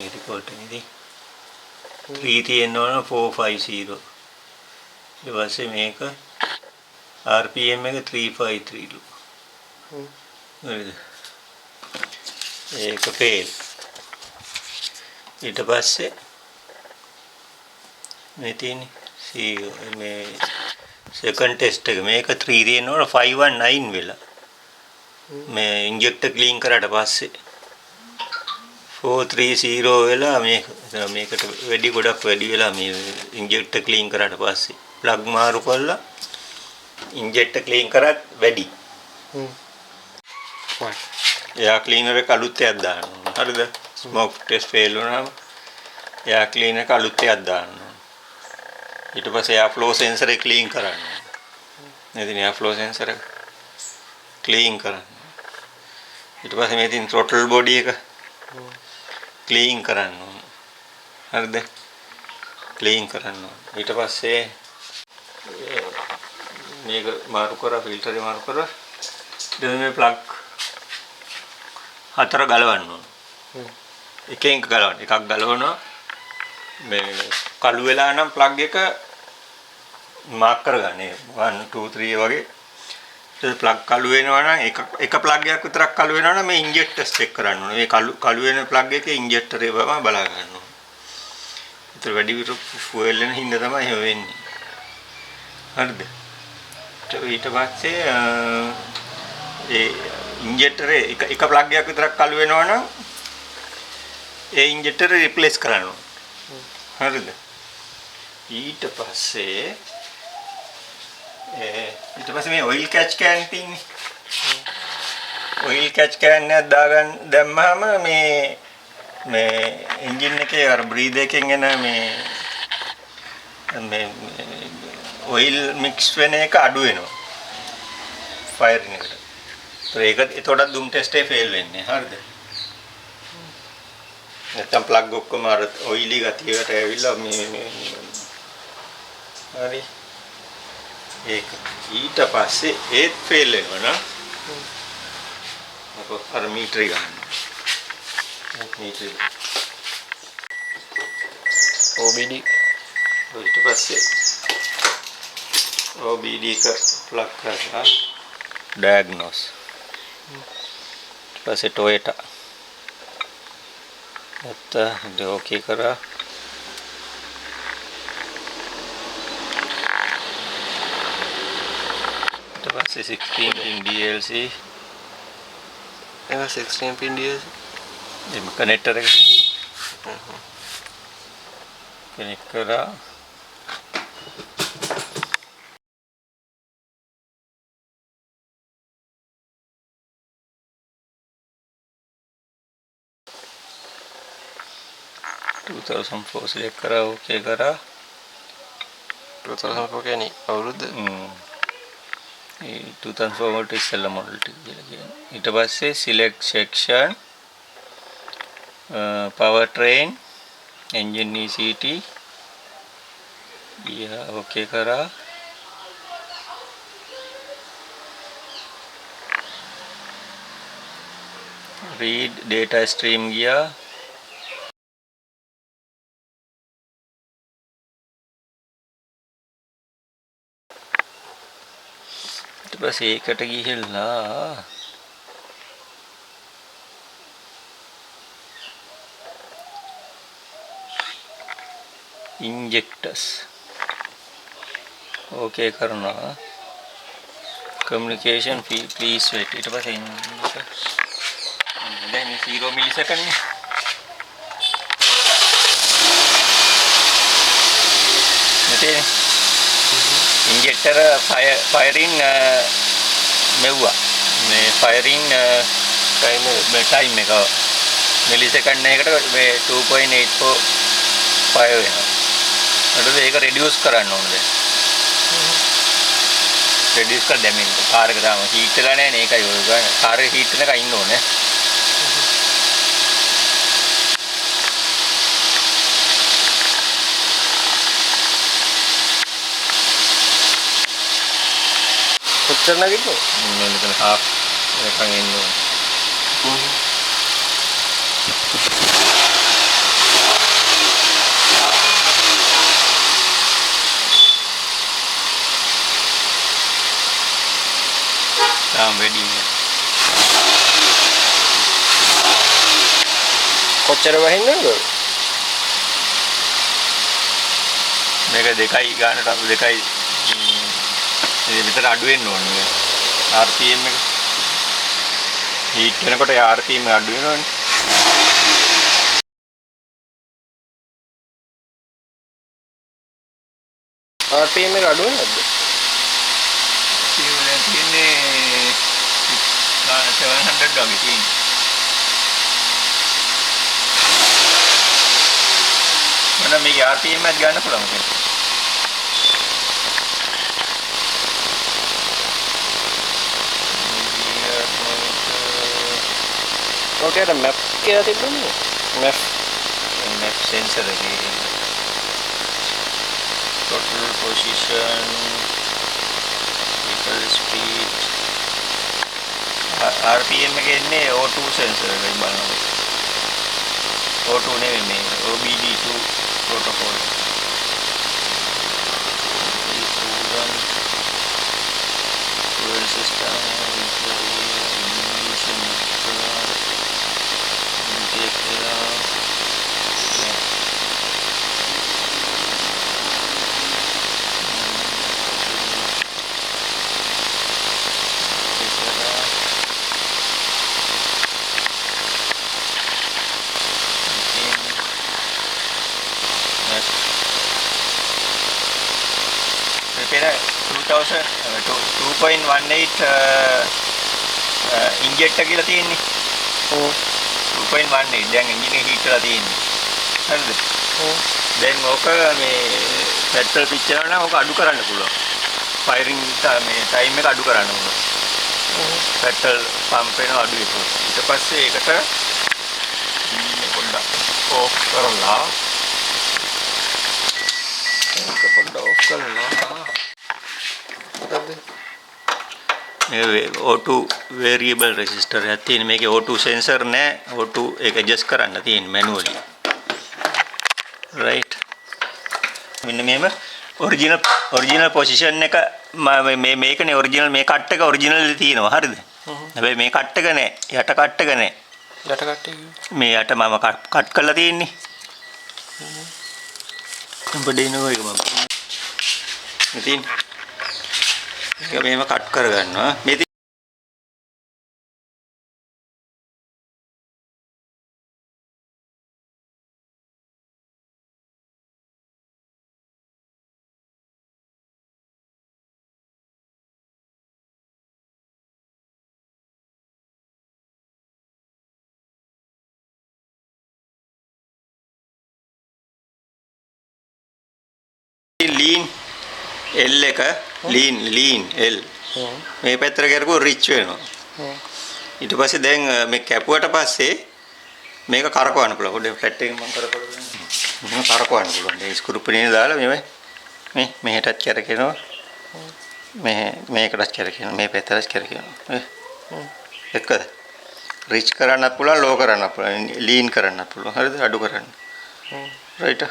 report ini 3 තියෙනවා 450 ඊට පස්සේ මේක RPM එක 353 ලු හරිද ඒක fail ඊට පස්සේ මේ තියෙන්නේ මේ second test එක මේක 3 තියෙනවා 519 වෙලා මේ injector clean කරාට පස්සේ 430 වෙලා මේකට වැඩි ගොඩක් වැඩි වෙලා මේ ඉන්ජෙක්ටර් ක්ලීන් කරාට පස්සේ ප්ලග් මාරු කරලා ඉන්ජෙක්ටර් ක්ලීන් කරත් වැඩි. එයා ක්ලීනර් එක අලුත් එකක් දානවා. හරිද? ස්මෝක් ටෙස්ට් ෆේල් වුණාම එයා ක්ලීනර් එක අලුත් එකක් දානවා. ඊට පස්සේ එයා ෆ්ලෝ සෙන්සර් එක ක්ලීන් කරනවා. නේද? එයා ෆ්ලෝ සෙන්සර් එක ක්ලීන් කරනවා. ඊට පස්සේ මේ තියෙන throttle body එක ක්ලීන් කරන්න ඕන. හරිද? ක්ලීන් කරන්න ඕන. ඊට පස්සේ මේක මාරු කරලා ෆිල්ටර් එක මාරු කරලා දැන් මේ ප්ලග් හතර ගලවන්න ඕන. එකෙන් ගලවන්න. එකක් ගලවනවා. මේ කළු වෙලා නම් ප්ලග් එක මාක් කරගන්න. 1 2 3 වගේ. ඒක ප්ලග් කළු වෙනවා නම් එක ප්ලග් එකක් විතරක් කළු වෙනවා නම් මේ ඉන්ජෙක්ටර් චෙක් කරන්න ඕනේ. මේ කළු වෙන ප්ලග් එකේ ඉන්ජෙක්ටර් එක බලා ගන්න ඕනේ. ඒතර වැඩි විතර ෆුවල් වෙන හින්දා තමයි එහෙම වෙන්නේ. හරිද? ඊට පස්සේ ඒ ඉන්ජෙක්ටර් එක ප්ලග් එකක් විතරක් කළු වෙනවා නම් ඒ ඉන්ජෙක්ටර් රිප්ලේස් කරන්න ඕනේ. හරිද? ඊට පස්සේ මේ ඔයිල් කැච් කෑන් තියෙන්නේ. ඔයිල් කැච් කෑන් එක දාගන්න දැම්මම මේ එන්ජින් එකේ අර බ්‍රීදර් එකෙන් එන මේ ඔයිල් මික්ස් වෙන එක අඩු වෙනවා. ෆයරින් එකට. ඒකට දුම් ටෙස්ට් එක ෆේල් වෙන්නේ. හරිද? නැත්නම් ප්ලග් ඔක්කොම අර ඔයිලි ගතියට ඇවිල්ලා හරි ඒක ඊට පස්සේ ඒත් ෆේල් වෙනවා නා අපෝ අර මීටර ගන්න මීටර OBD ඊට පස්සේ OBD එක ප්ලග් කරලා ඩයග්නෝස් ඊට පස්සේ Toyota නැත්නම් ඕකේ කරා से 16 pin DLC एगा 16 pin DLC ये कनेक्टर है कनेक्ट करा सिलेक्ट करा ओके करा 2004 के नहीं අවුරුද්ද 2004 වලට ඉස්සෙල්ලා මොඩල් ටික කියලා කියන්නේ. ඊට පස්සේ select section power train engine ECT yeah okay करा read data stream गया बस ඒකට ගිහිල්ලා injectors okay කරනවා communication please wait ඊට පස්සේ දැන් 0 millisecond නේ මෙතේ इंजेक्टर फायरिंग මෙව්වා මේ ෆයරින් ටයිම් එක මිලිසෙකන්ඩ් එකකට මේ 2.845 වෙනවා. ඊට ඒක රෙඩියුස් කරන්න ඕනේ දැන්. රෙඩියුස් කර දැම්මින් කාර් එක තාම හීට් එක නැහැ නේ ඒකයි ඔය ගන්න. කාර් එක හීට් එකක ඉන්න ඕනේ. කොච්චර නැගිට්ටෝ? මෙතන half එකක් එන්න ඕනේ. කොච්චර වහින්නද? මේක 2යි ගානට 2යි විතර අඩු වෙන්න ඕනේ. RPM එක. හීට් වෙනකොට RPM අඩු වෙනවනේ. RPM එක අඩු වෙනවද? තියෙන්නේ 700 වගේ තියෙන්නේ. මම මේකේ RPM එකක් ගන්න පුළුවන් කියලා. ඔකේ අර මැප් කියලා තිබුණේ. මැප් sensor එකේ total position, vehicle speed, RPM එකේ ඉන්නේ O2 sensor එකයි බලනවා. O2 නෙවෙයි මේ OBD2 protocol. Fuel system, ignition, repair 2.18 injector කියලා තියෙන්නේ. 2.18 දැන් එන්ජින් එක හීට් වෙලා තියෙන්නේ. හරිද? දැන් ඕක මේ පෙට්‍රල් පිච්චෙනවා නම් ඕක අඩු කරන්න පුළුවන්. ෆයරින් මේ ටයිම් එක අඩු කරන්න ඕන. පෙට්‍රල් පම්ප් වෙන අඩු වෙනවා. ඊට පස්සේ ඒකට මේ පොඩ්ඩක් ඕෆ් කරලා ඒක පොඩ්ඩක් ඕෆ් කරලා මේ O2 variable resistor එකක් තියෙන මේකේ O2 sensor නෑ O2 ඒක adjust කරන්න තියෙන manually right මෙන්න මේම original position එක මේකනේ original මේ cut එක original තියෙනවා හරිද හැබැයි මේ cut එක නෑ යට cut එක නෑ යට cut එක මේ යට මම cut කරලා තියෙන්නේ උඹ දෙනවා ඒක මම ඉතින් ඒක මේව කට් කරගන්නවා මේ lean L එක lean L මේ පැත්තට කරපුවා rich වෙනවා ඊට පස්සේ දැන් මේ කැපුවට පස්සේ මේක කරකවන්න පුළුවන් පොඩ්ඩක් ෆ්ලැට් එකෙන් මම කරකවලා මේක කරකවන්න පුළුවන් මේ ස්ක්‍රූ පිනින දාලා මේ මෙහෙටත් කරකිනවා මේකටත් කරකිනවා මේ පැත්තටත් කරකිනවා එක්කද rich කරන්නත් පුළුවන් low කරන්නත් පුළුවන් lean කරන්නත් පුළුවන් හරිද අඩු කරන්න right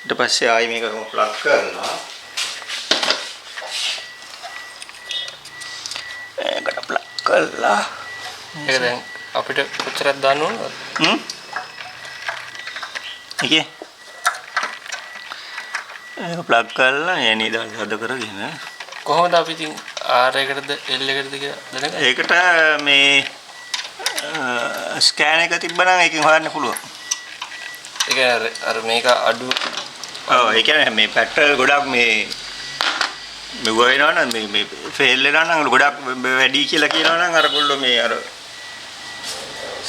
ඊට පස්සේ ආයි මේක ප්ලග් කරලා ඒකට ප්ලග් කරලා ඒක දැන් අපිට කොච්චරක් දාන්න ඕනද? ඒකේ ඒක ප්ලග් කරලා එනි දාලා හද කරගෙන කොහොමද අපි ඉතින් R එකටද L එකටද කියලා දැනගන්නේ? ඒකට මේ ස්කෑන් එක තිබ්බනම් ඒකෙන් හොයන්න පුළුවන්. ඒ කියන්නේ අර මේක අඩු ඔව් ඒ කියන්නේ මේ පෙට්‍රල් ගොඩක් මේ වෙනවා නම් මේ ෆේල් වෙනවා නම් ගොඩක් වැඩි කියලා කියනවා නම් අර පොල්ලෝ මේ අර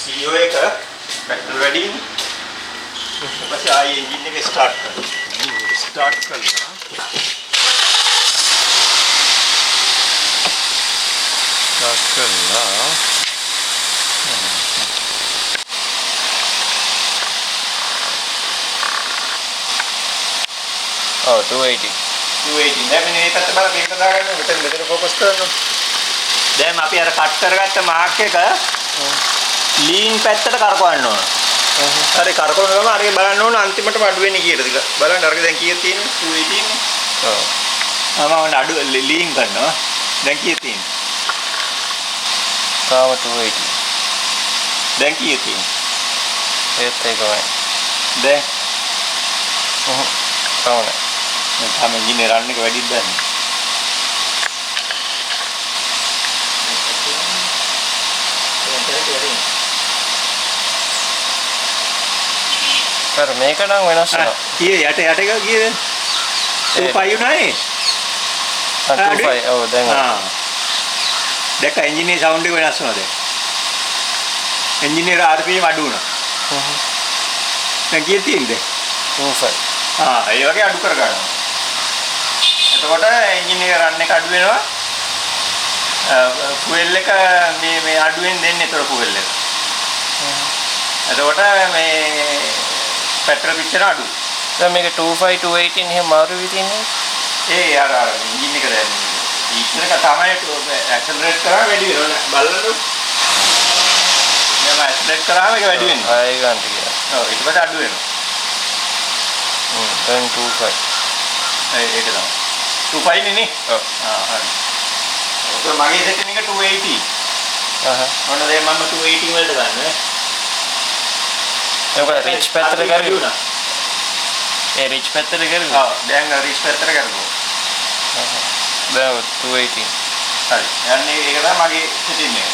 CO එක පෙට්‍රල් වැඩි ඊපස්සේ ආයි එන්ජින් එක ස්ටාර්ට් කරනවා ස්ටාර්ට් කරලා ඔව් 280 දැන් මේ පැත්ත බලලා මේක දාගන්න මෙතන ફોකස් කරනවා දැන් අපි අර කට් කරගත්ත මාක් එක ලීන් පැත්තට කරකවන්න ඕන හරි කරකවන ගමන් අරගෙන බලන්න ඕන අන්තිමටම අඩු වෙන්නේ කීයද කියලා බලන්න අරගෙන දැන් කීයක් තියෙන්නේ 280 නේ ඔව් මම අඩු ලීන් කරනවා දැන් කීයක් තියෙන්නේ තාම 280 දැන් කීයක් තියෙන්නේ ඒත් ඒකමයි. දැන් කවුනේ. මම තාම එන්ජිනේ රන් එක වැඩිද දන්නේ. අර මේක නම් වෙනස් වෙනවා. කීයේ යට එක කීයද? 25 උනානේ. 25 ඔව් දැන්. දැක්ක එන්ජිනේ සවුන්ඩ් එක වෙනස් වුණා දැන්. එන්ජිනේ RPM අඩු වුණා. දැන් කීයද තියෙන්නේ? 25. ඒ වගේ අඩු කර ගන්නවා. එතකොට එන්ජිනේ රන් එක අඩු වෙනවා. ෆුවල් එක මේ අඩුවෙන් දෙන්නේ ඒතර ෆුවල් එක. එතකොට මේ පෙට්‍රල් පිච්චර අඩු. දැන් මේක 25 218 එහෙම මාරු වෙ තියන්නේ. ඒ අර එන්ජින් එක දැන් ඊටර එක තමයි ඇක්සලරේට් කරා වැඩි වෙනවා බලන්න. මම ඇක්සලරේට් කරාම ඒක වැඩි වෙනවා. ආයෙ ගන්න කියලා. ඔව් ඊට පස්සේ අඩු වෙනවා. දැන් 25. ඒක තමයි. 25 නේ. ඔව්. හරි. ඔක මගේ සෙටින් එක 280. ඔන්න දැන් මම 280 වලට ගන්න. ඒක රිච් පැත්තට කරගන්න. ඒ රිච් පැත්තට කරගන්න. ඔව් දැන් රිච් පැත්තට කරගන්න. දැන් 218. හරි. යන්නේ ඒක තමයි මගේ සෙටින් එක.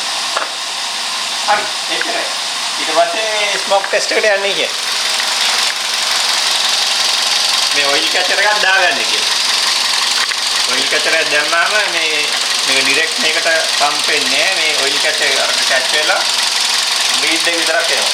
හරි. එච්චරයි. ඊට පස්සේ ස්මෝක් ටෙස්ට් එකට යන්නේ කිය. මේ ඔයිල් කැචර් එකක් දාගන්න කිය. ඔයිල් කැචර් එක දැම්මාම මේක ඩිරෙක්ට් මේකට පම්ප් වෙන්නේ මේ ඔයිල් කැචර් එක කැච් වෙලා බ්‍රීත් එක විතරක් එනවා.